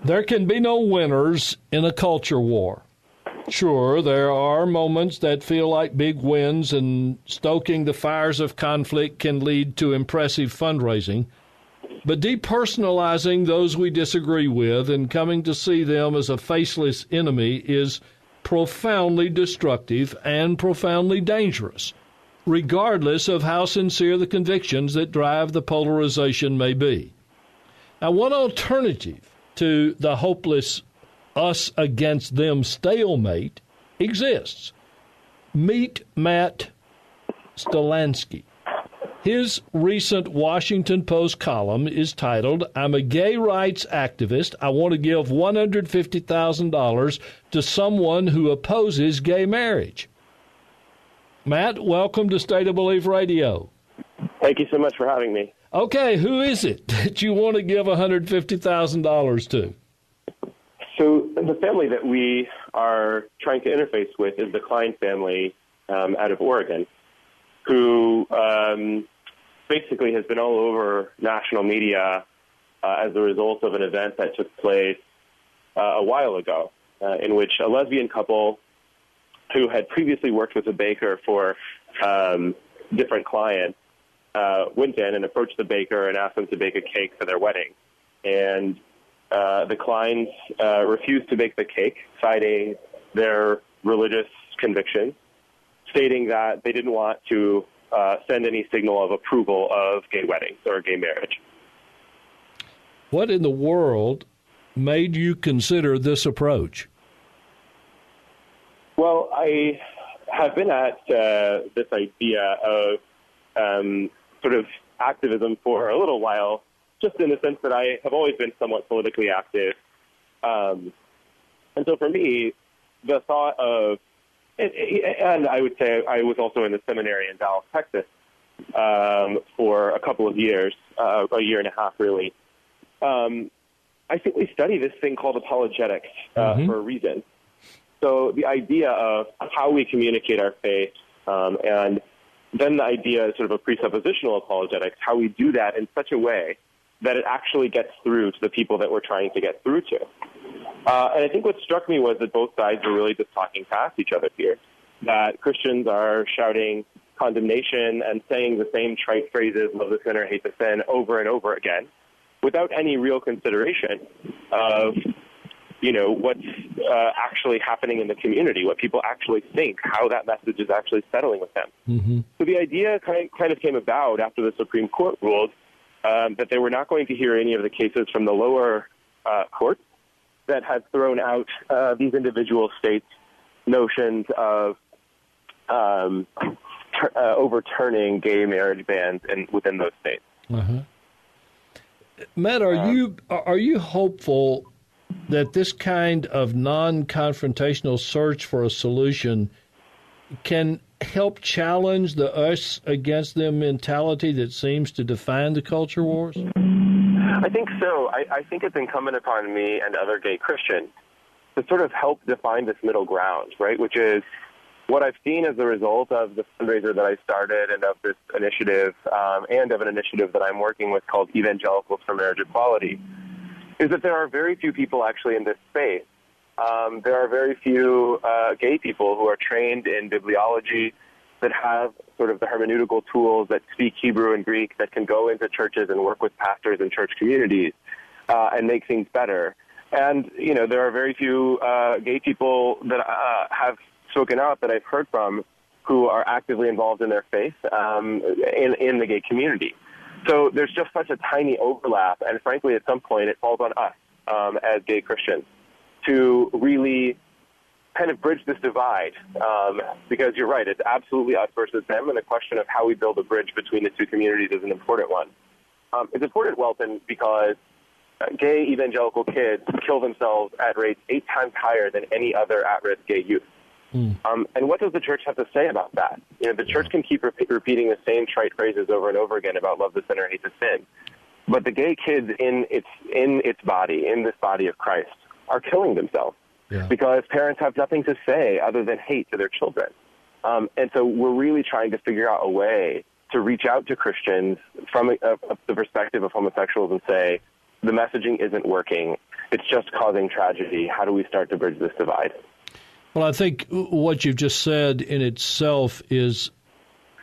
There can be no winners in a culture war. Sure, there are moments that feel like big wins, and stoking the fires of conflict can lead to impressive fundraising. But depersonalizing those we disagree with and coming to see them as a faceless enemy is profoundly destructive and profoundly dangerous, regardless of how sincere the convictions that drive the polarization may be. Now, one alternative to the hopeless us against them stalemate exists. Meet Matt Stohlandske. His recent Washington Post column is titled, "I'm a gay rights activist. I want to give $150,000 to someone who opposes gay marriage." Matt, welcome to State of Belief Radio. Thank you so much for having me. Okay, who is it that you want to give $150,000 to? So the family that we are trying to interface with is the Klein family out of Oregon, who basically has been all over national media as a result of an event that took place a while ago, in which a lesbian couple who had previously worked with a baker for different clients went in and approached the baker and asked them to bake a cake for their wedding. And the Kleins refused to bake the cake, citing their religious convictions, stating that they didn't want to send any signal of approval of gay weddings or gay marriage. What in the world made you consider this approach? Well, I have been at this idea of sort of activism for a little while, just in the sense that I have always been somewhat politically active. And so for me, the thought of, and I would say I was also in the seminary in Dallas, Texas, for a couple of years, a year and a half, really. I think we study this thing called apologetics for a reason. So the idea of how we communicate our faith, and then the idea is sort of a presuppositional apologetics, how we do that in such a way that it actually gets through to the people that we're trying to get through to. And I think what struck me was that both sides were really just talking past each other here, that Christians are shouting condemnation and saying the same trite phrases, love the sinner, hate the sin, over and over again, without any real consideration of, you know, what's actually happening in the community, what people actually think, how that message is actually settling with them. Mm-hmm. So the idea kind of came about after the Supreme Court ruled that they were not going to hear any of the cases from the lower courts that had thrown out these individual states' notions of overturning gay marriage bans within those states. Uh-huh. Matt, are you hopeful that this kind of non-confrontational search for a solution can help challenge the us against them mentality that seems to define the culture wars? I think so. I think it's incumbent upon me and other gay Christians to sort of help define this middle ground, right, which is what I've seen as a result of the fundraiser that I started and of this initiative and of an initiative that I'm working with called Evangelicals for Marriage Equality, is that there are very few people actually in this space. There are very few gay people who are trained in bibliology, that have sort of the hermeneutical tools, that speak Hebrew and Greek, that can go into churches and work with pastors and church communities and make things better. And, you know, there are very few gay people that have spoken out that I've heard from who are actively involved in their faith in the gay community. So there's just such a tiny overlap, and frankly, at some point, it falls on us as gay Christians to really kind of bridge this divide, because you're right, it's absolutely us versus them, and the question of how we build a bridge between the two communities is an important one. It's important, Welton, because gay evangelical kids kill themselves at rates 8 times higher than any other at-risk gay youth. And what does the church have to say about that? You know, the church can keep repeating the same trite phrases over and over again about love the sinner, hate the sin. But the gay kids in its body, in this body of Christ, are killing themselves because parents have nothing to say other than hate to their children. And so we're really trying to figure out a way to reach out to Christians from the perspective of homosexuals and say, the messaging isn't working. it's just causing tragedy. How do we start to bridge this divide? Well, I think what you've just said in itself is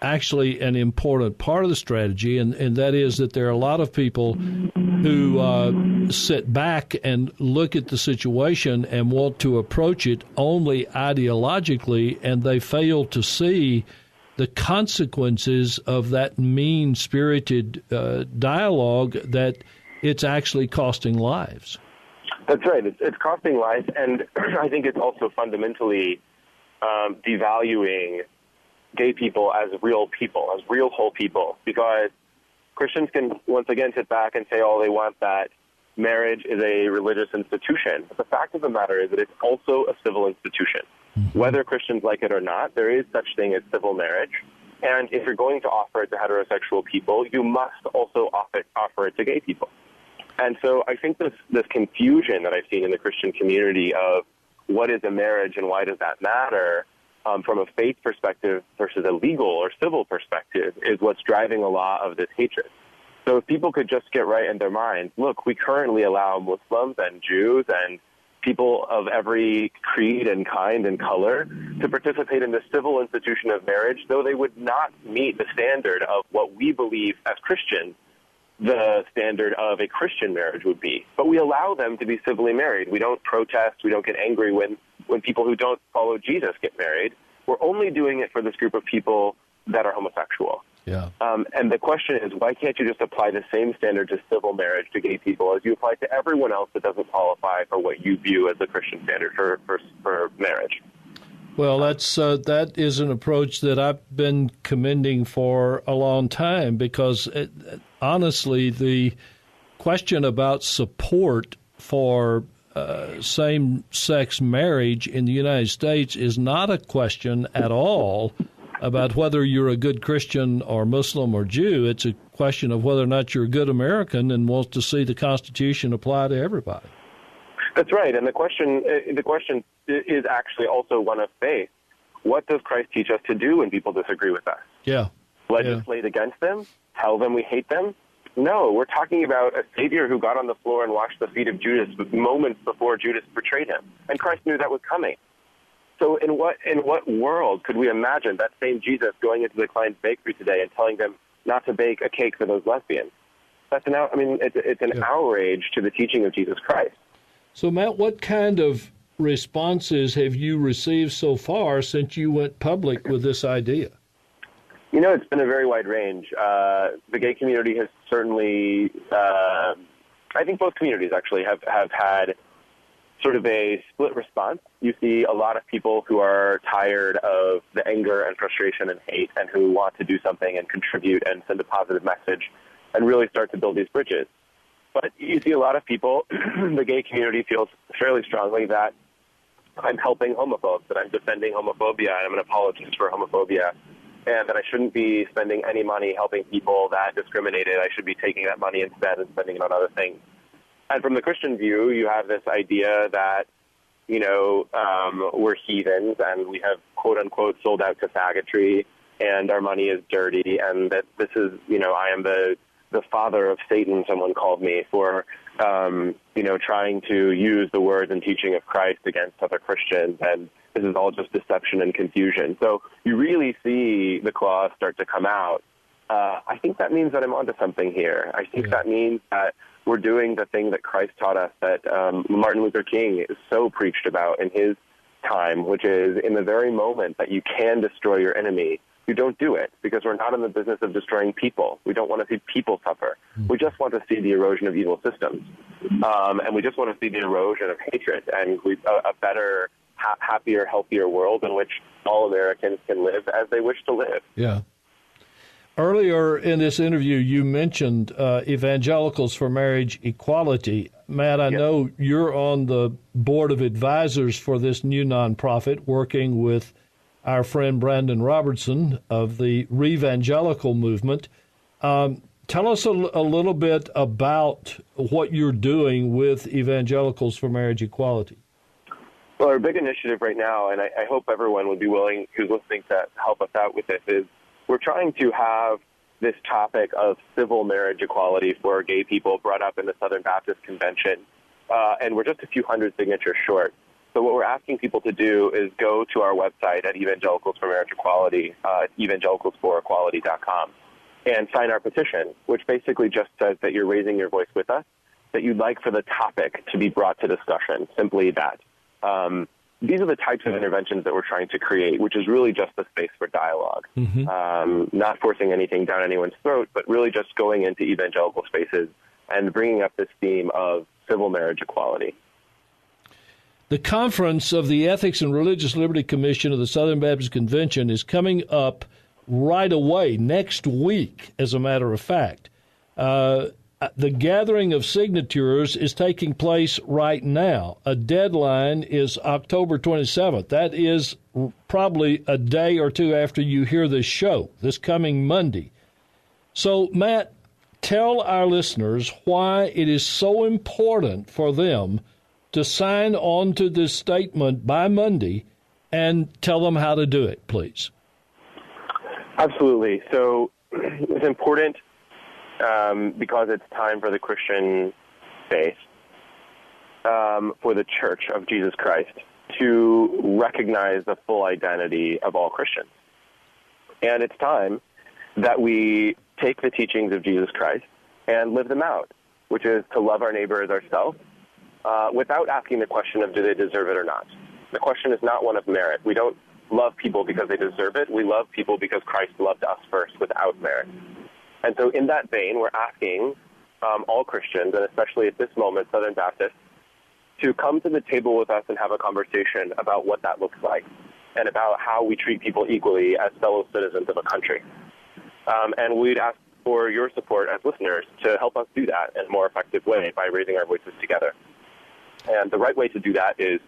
actually an important part of the strategy, and that is that there are a lot of people who sit back and look at the situation and want to approach it only ideologically, and they fail to see the consequences of that mean-spirited dialogue, that it's actually costing lives. That's right. It's costing lives, and I think it's also fundamentally devaluing gay people as real people, as real whole people, because Christians can once again sit back and say all they want, that marriage is a religious institution. But the fact of the matter is that it's also a civil institution. Mm-hmm. Whether Christians like it or not, there is such thing as civil marriage. And if you're going to offer it to heterosexual people, you must also offer it to gay people. And so I think this confusion that I've seen in the Christian community of what is a marriage and why does that matter, from a faith perspective versus a legal or civil perspective, is what's driving a lot of this hatred. So if people could just get right in their minds, look, we currently allow Muslims and Jews and people of every creed and kind and color to participate in the civil institution of marriage, though they would not meet the standard of what we believe as Christians the standard of a Christian marriage would be. But we allow them to be civilly married. We don't protest. We don't get angry when people who don't follow Jesus get married. We're only doing it for this group of people that are homosexual. Yeah. And the question is, why can't you just apply the same standard to civil marriage to gay people as you apply to everyone else that doesn't qualify for what you view as the Christian standard for marriage? Well, that is an approach that I've been commending for a long time, because honestly, the question about support for same-sex marriage in the United States is not a question at all about whether you're a good Christian or Muslim or Jew. It's a question of whether or not you're a good American and wants to see the Constitution apply to everybody. That's right, and the question is actually also one of faith. What does Christ teach us to do when people disagree with us? Yeah. Legislate against them? Tell them we hate them? No, we're talking about a Savior who got on the floor and washed the feet of Judas moments before Judas betrayed him, and Christ knew that was coming. So in what world could we imagine that same Jesus going into the Klein's bakery today and telling them not to bake a cake for those lesbians? It's an outrage to the teaching of Jesus Christ. So, Matt, what kind of responses have you received so far since you went public with this idea? You know, it's been a very wide range. The gay community has certainly, I think both communities actually have had sort of a split response. You see a lot of people who are tired of the anger and frustration and hate and who want to do something and contribute and send a positive message and really start to build these bridges. But you see a lot of people, the gay community feels fairly strongly that I'm helping homophobes, that I'm defending homophobia, and I'm an apologist for homophobia, and that I shouldn't be spending any money helping people that discriminated. I should be taking that money instead and spending it on other things. And from the Christian view, you have this idea that, we're heathens and we have, quote-unquote, sold out to faggotry and our money is dirty, and that this is, I am the father of Satan, someone called me, for, trying to use the words and teaching of Christ against other Christians, and this is all just deception and confusion. So you really see the claws start to come out. I think that means that I'm onto something here. I think that means that we're doing the thing that Christ taught us, that Martin Luther King so preached about in his time, which is in the very moment that you can destroy your enemy, you don't do it, because we're not in the business of destroying people. We don't want to see people suffer. We just want to see the erosion of evil systems. And we just want to see the erosion of hatred and a better, happier, healthier world in which all Americans can live as they wish to live. Yeah. Earlier in this interview, you mentioned Evangelicals for Marriage Equality. Matt, I know you're on the board of advisors for this new nonprofit, working with our friend Brandon Robertson of the Revangelical movement. Tell us a little bit about what you're doing with Evangelicals for Marriage Equality. Well, our big initiative right now, and I hope everyone would be willing, who's listening, to help us out with this, is we're trying to have this topic of civil marriage equality for gay people brought up in the Southern Baptist Convention and we're just a few hundred signatures short. So what we're asking people to do is go to our website at Evangelicals for Marriage Equality, evangelicalsforequality.com, and sign our petition, which basically just says that you're raising your voice with us, that you'd like for the topic to be brought to discussion, simply that. These are the types of interventions that we're trying to create, which is really just a space for dialogue, not forcing anything down anyone's throat, but really just going into evangelical spaces and bringing up this theme of civil marriage equality. The conference of the Ethics and Religious Liberty Commission of the Southern Baptist Convention is coming up right away, next week, as a matter of fact. The gathering of signatures is taking place right now. A deadline is October 27th. That is probably a day or two after you hear this show, this coming Monday. So, Matt, tell our listeners why it is so important for them to sign on to this statement by Monday, and tell them how to do it, please. Absolutely. So it's important because it's time for the Christian faith, for the Church of Jesus Christ, to recognize the full identity of all Christians. And it's time that we take the teachings of Jesus Christ and live them out, which is to love our neighbor as ourselves, without asking the question of do they deserve it or not. The question is not one of merit. We don't love people because they deserve it. We love people because Christ loved us first without merit. And so in that vein, we're asking all Christians, and especially at this moment, Southern Baptists, to come to the table with us and have a conversation about what that looks like and about how we treat people equally as fellow citizens of a country. And we'd ask for your support as listeners to help us do that in a more effective way by raising our voices together. And the right way to do that is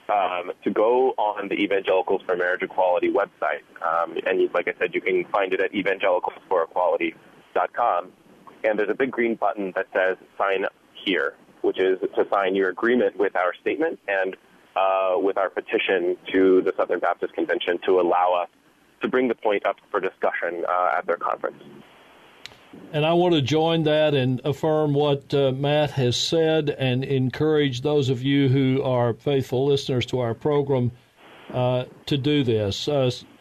to go on the Evangelicals for Marriage Equality website. And like I said, you can find it at evangelicalsforequality.com. And there's a big green button that says sign here, which is to sign your agreement with our statement and with our petition to the Southern Baptist Convention to allow us to bring the point up for discussion at their conference. And I want to join that and affirm what Matt has said and encourage those of you who are faithful listeners to our program to do this.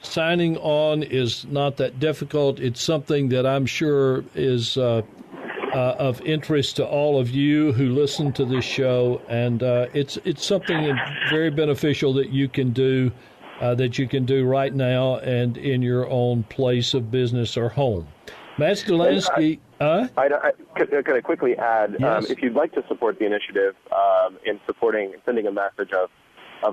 Signing on is not that difficult. It's something that I'm sure is of interest to all of you who listen to this show, and it's something very beneficial that you can do right now and in your own place of business or home. Matt Stohlandske. Can I quickly add, yes. If you'd like to support the initiative in sending a message of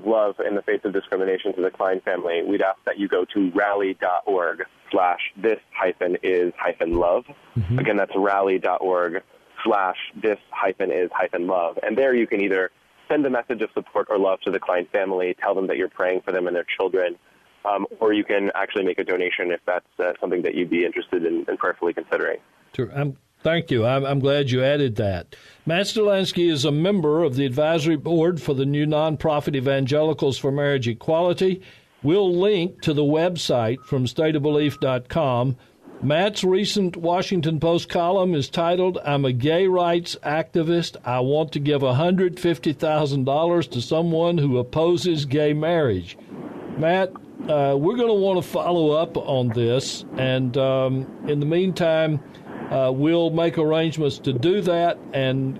love in the face of discrimination to the Klein family, we'd ask that you go to rally.org/this-is-love. Mm-hmm. Again, that's rally.org/this-is-love. And there you can either send a message of support or love to the Klein family, tell them that you're praying for them and their children, or you can actually make a donation if that's something that you'd be interested in prayerfully considering. Sure. Thank you. I'm glad you added that. Matt Stohlandske is a member of the advisory board for the new nonprofit Evangelicals for Marriage Equality. We'll link to the website from stateofbelief.com. Matt's recent Washington Post column is titled, "I'm a gay rights activist. I want to give $150,000 to someone who opposes gay marriage." Matt, we're going to want to follow up on this, and in the meantime, we'll make arrangements to do that, and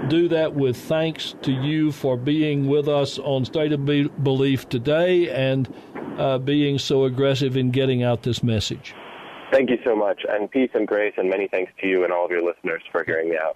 do that with thanks to you for being with us on State of Belief today and being so aggressive in getting out this message. Thank you so much, and peace and grace, and many thanks to you and all of your listeners for hearing me out.